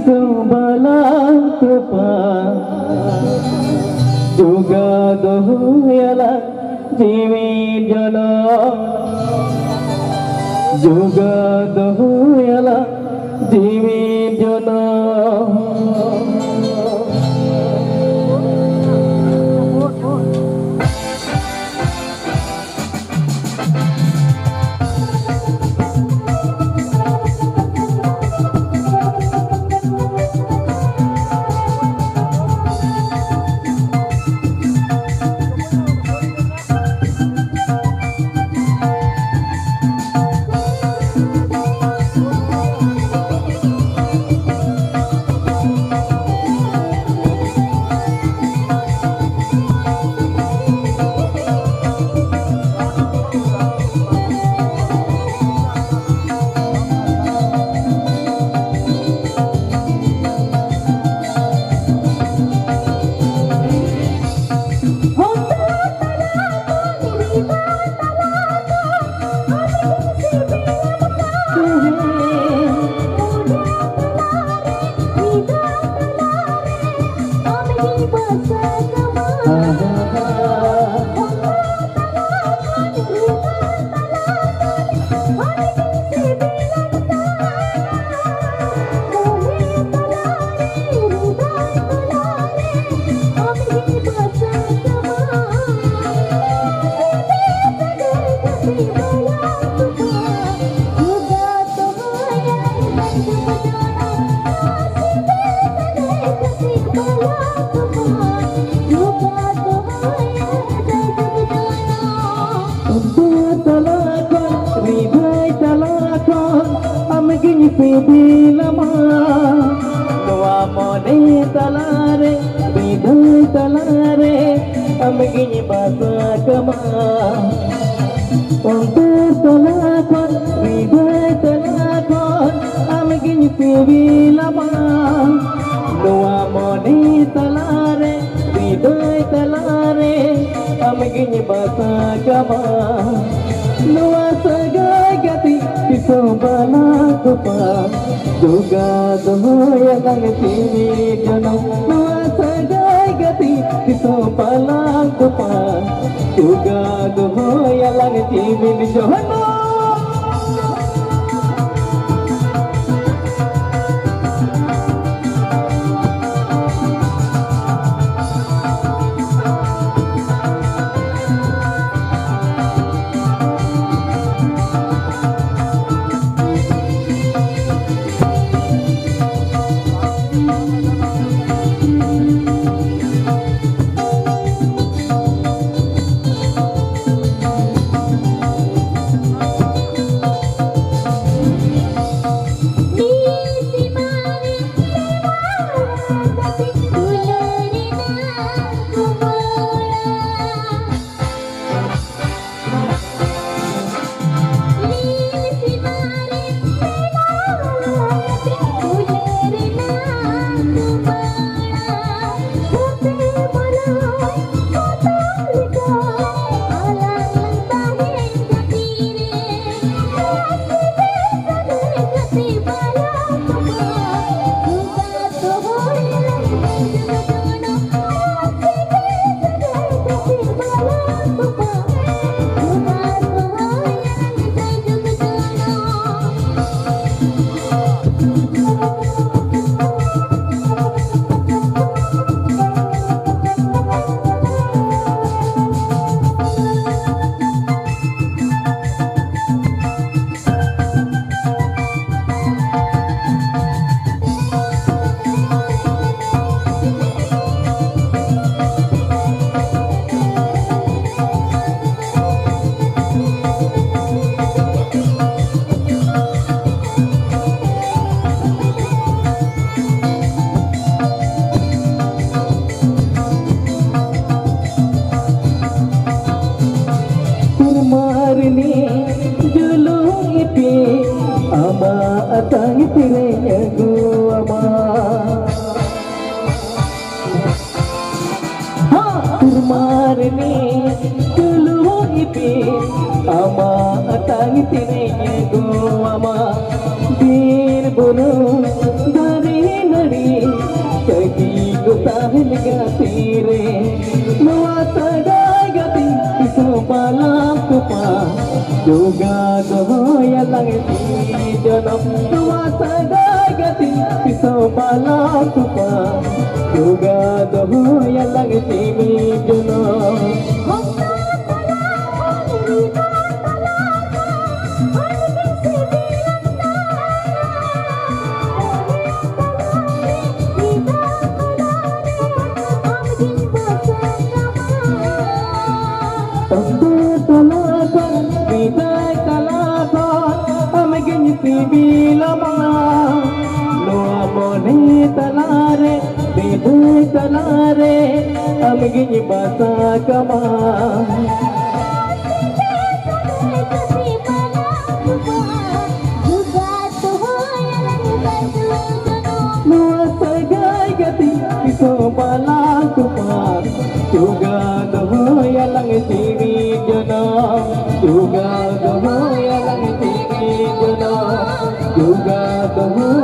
Sobalang trupa juga doyala jiwi jana juga doyala jiwi jana Lama doa mone talare bidai talare amgini basa kama untuk talakon bidai talakon amgini pibi lama doa mone talare bidai talare amgini basa kama doa sagai gati Sobalang trupa juga doyala jiwi jana sagai gati sobalang trupa juga doyala jiwi jana Tangi tirenya gua mah ha turmarni dulu ipi ama tangi tirenya gua mah bir bunu dari dahil gatire luwasagay gati piso palang tupa juga doya lang si janam luwasagay gati piso palang tupa juga doya lang si janam Talakan, biday talakan, amagin si bilama. Noa mo ni talare, biday talare, amagin basa kama. Noa sagay gati, piso palang tupad, juga doya lang sini janam, juga doya lang sini janam, juga doya